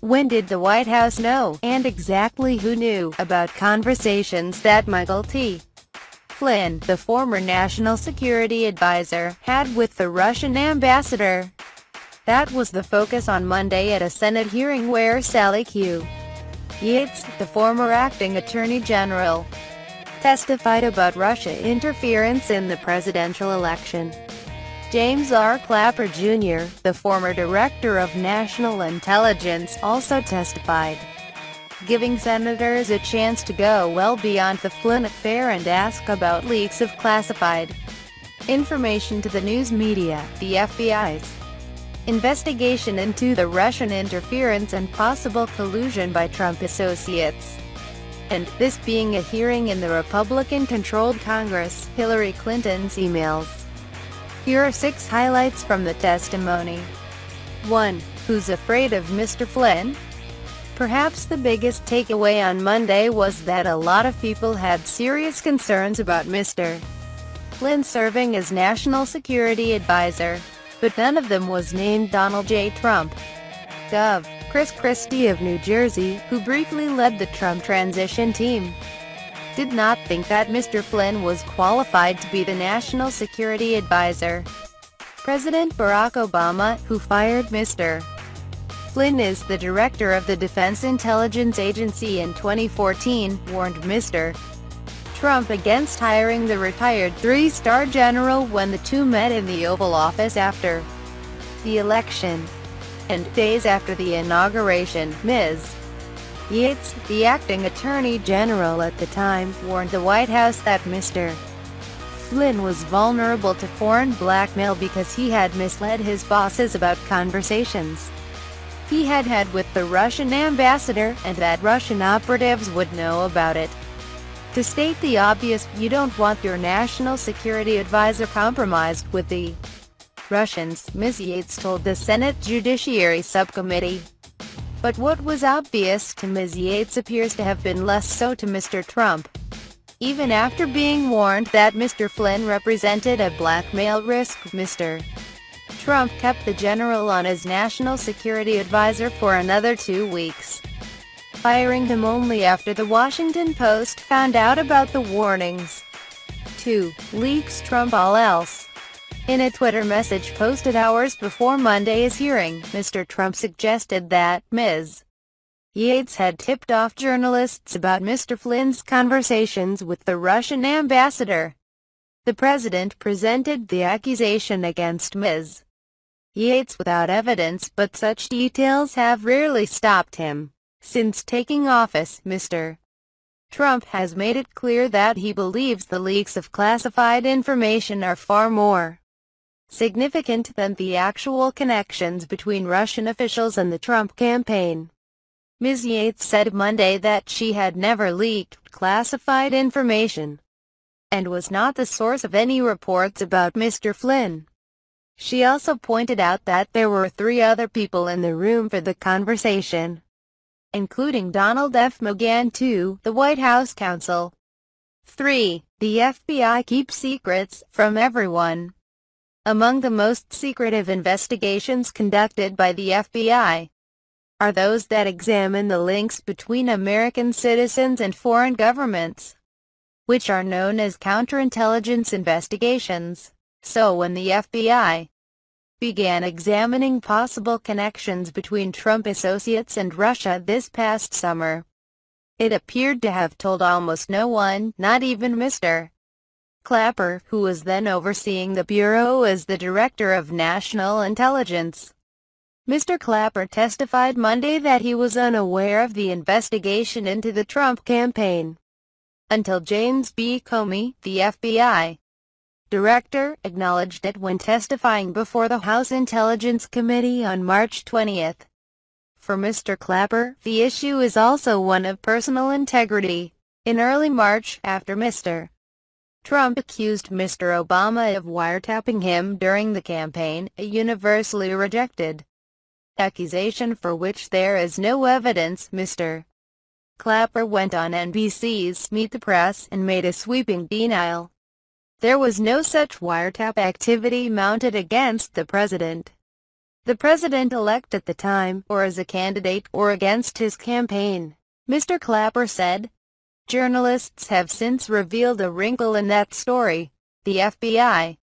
When did the White House know, and exactly who knew, about conversations that Michael T. Flynn, the former national security advisor, had with the Russian ambassador? That was the focus on Monday at a Senate hearing where Sally Q. Yates, the former acting attorney general, testified about Russia interference in the presidential election. James R. Clapper Jr., the former director of national intelligence, also testified, giving senators a chance to go well beyond the Flynn affair and ask about leaks of classified information to the news media. The FBI's investigation into the Russian interference and possible collusion by Trump associates, and this being a hearing in the Republican-controlled Congress. Hillary Clinton's emails. Here are 6 highlights from the testimony. 1. Who's afraid of Mr. Flynn? Perhaps the biggest takeaway on Monday was that a lot of people had serious concerns about Mr. Flynn serving as National Security Advisor, but none of them was named Donald J. Trump. Gov. Chris Christie of New Jersey, who briefly led the Trump transition team, did not think that Mr. Flynn was qualified to be the National Security Advisor. President Barack Obama, who fired Mr. Flynn as the director of the Defense Intelligence Agency in 2014, warned Mr. Trump against hiring the retired 3-star general when the two met in the Oval Office after the election. And days after the inauguration, Ms. Yates, the acting attorney general at the time, warned the White House that Mr. Flynn was vulnerable to foreign blackmail because he had misled his bosses about conversations he had had with the Russian ambassador, and that Russian operatives would know about it. To state the obvious, you don't want your national security advisor compromised with the Russians, Ms. Yates told the Senate Judiciary Subcommittee. But what was obvious to Ms. Yates appears to have been less so to Mr. Trump. Even after being warned that Mr. Flynn represented a blackmail risk, Mr. Trump kept the general on as National Security Advisor for another 2 weeks, firing him only after the Washington Post found out about the warnings. 2. Leaks trump all else. In a Twitter message posted hours before Monday's hearing, Mr. Trump suggested that Ms. Yates had tipped off journalists about Mr. Flynn's conversations with the Russian ambassador. The president presented the accusation against Ms. Yates without evidence, but such details have rarely stopped him. Since taking office, Mr. Trump has made it clear that he believes the leaks of classified information are far more significant than the actual connections between Russian officials and the Trump campaign. Ms. Yates said Monday that she had never leaked classified information, and was not the source of any reports about Mr. Flynn. She also pointed out that there were 3 other people in the room for the conversation, including Donald F. McGahn II, the White House counsel. 3. The FBI keeps secrets from everyone. Among the most secretive investigations conducted by the FBI are those that examine the links between American citizens and foreign governments, which are known as counterintelligence investigations. So when the FBI began examining possible connections between Trump associates and Russia this past summer, it appeared to have told almost no one, not even Mr. Clapper, who was then overseeing the bureau as the Director of National Intelligence. Mr. Clapper testified Monday that he was unaware of the investigation into the Trump campaign until James B. Comey, the FBI director, acknowledged it when testifying before the House Intelligence Committee on March 20. For Mr. Clapper, the issue is also one of personal integrity. In early March, after Mr. Trump accused Mr. Obama of wiretapping him during the campaign, a universally rejected accusation for which there is no evidence, Mr. Clapper went on NBC's Meet the Press and made a sweeping denial. There was no such wiretap activity mounted against the president. the president-elect at the time, or as a candidate, or against his campaign, Mr. Clapper said. Journalists have since revealed a wrinkle in that story. The FBI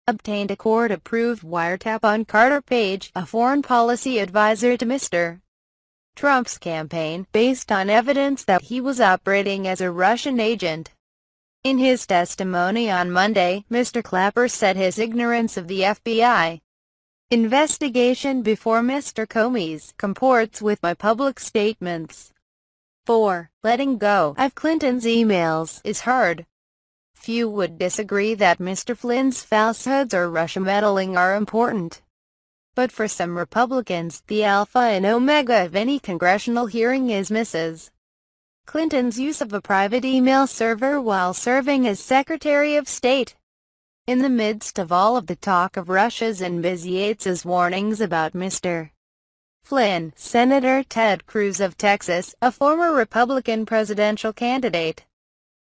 obtained a court-approved wiretap on Carter Page, a foreign policy advisor to Mr. Trump's campaign, based on evidence that he was operating as a Russian agent. In his testimony on Monday, Mr. Clapper said his ignorance of the FBI investigation before Mr. Comey's comports with my public statements. 4. Letting go of Clinton's emails is hard. Few would disagree that Mr. Flynn's falsehoods or Russia meddling are important. But for some Republicans, the alpha and omega of any congressional hearing is Mrs. Clinton's use of a private email server while serving as Secretary of State. In the midst of all of the talk of Russia's and Ms. Yates's warnings about Mr. Flynn, Senator Ted Cruz of Texas, a former Republican presidential candidate,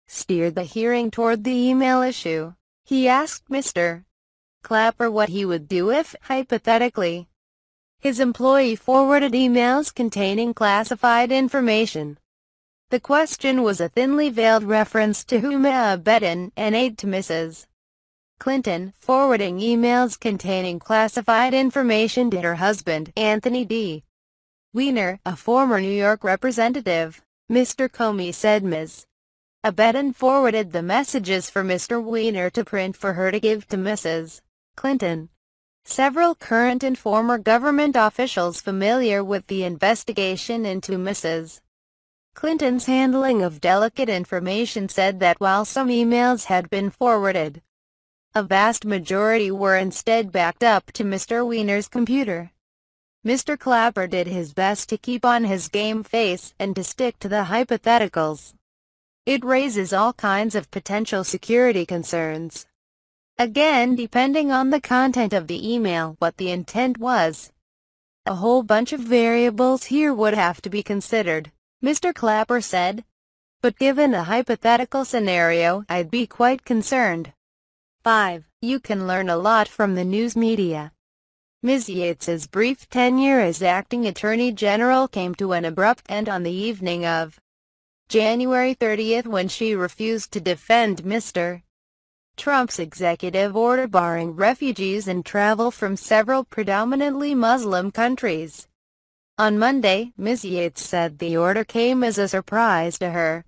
steered the hearing toward the email issue. He asked Mr. Clapper what he would do if, hypothetically, his employee forwarded emails containing classified information. The question was a thinly veiled reference to Ru55ia, an aide to Mrs. Clinton, forwarding emails containing classified information to her husband, Anthony D. Weiner, a former New York representative. Mr. Comey said Ms. Abedan forwarded the messages for Mr. Weiner to print for her to give to Mrs. Clinton. Several current and former government officials familiar with the investigation into Mrs. Clinton's handling of delicate information said that while some emails had been forwarded, a vast majority were instead backed up to Mr. Weiner's computer. Mr. Clapper did his best to keep on his game face and to stick to the hypotheticals. It raises all kinds of potential security concerns. Again, depending on the content of the email, what the intent was. A whole bunch of variables here would have to be considered, Mr. Clapper said. But given a hypothetical scenario, I'd be quite concerned. 5. You can learn a lot from the news media. Ms. Yates's brief tenure as acting Attorney General came to an abrupt end on the evening of January 30 when she refused to defend Mr. Trump's executive order barring refugees and travel from several predominantly Muslim countries. On Monday, Ms. Yates said the order came as a surprise to her.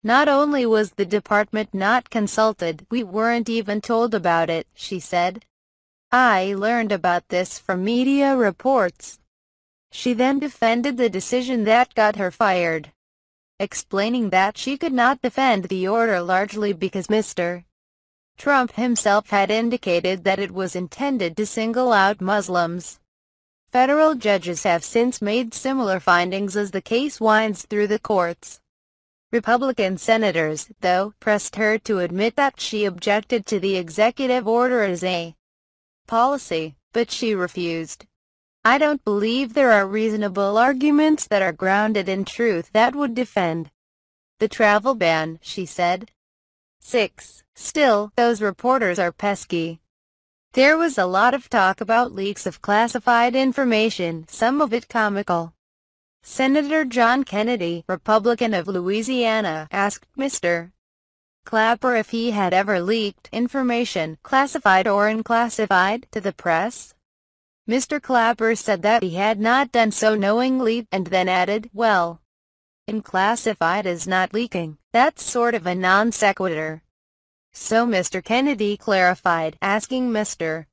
Not only was the department not consulted, we weren't even told about it, she said. I learned about this from media reports. She then defended the decision that got her fired, explaining that she could not defend the order largely because Mr. Trump himself had indicated that it was intended to single out Muslims. Federal judges have since made similar findings as the case winds through the courts. Republican senators, though, pressed her to admit that she objected to the executive order as a policy, but she refused. I don't believe there are reasonable arguments that are grounded in truth that would defend the travel ban, she said. 6. Still, those reporters are pesky. There was a lot of talk about leaks of classified information, some of it comical. Senator John Kennedy, Republican of Louisiana, asked Mr. Clapper if he had ever leaked information, classified or unclassified, to the press. Mr. Clapper said that he had not done so knowingly, and then added, well, unclassified is not leaking. That's sort of a non sequitur. So Mr. Kennedy clarified, asking Mr.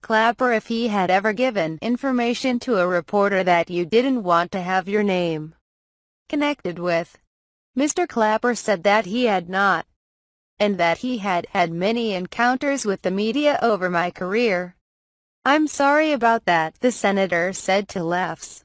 Clapper if he had ever given information to a reporter that you didn't want to have your name connected with. Mr. Clapper said that he had not, and that he had had many encounters with the media over my career. I'm sorry about that, the senator said to Lefts.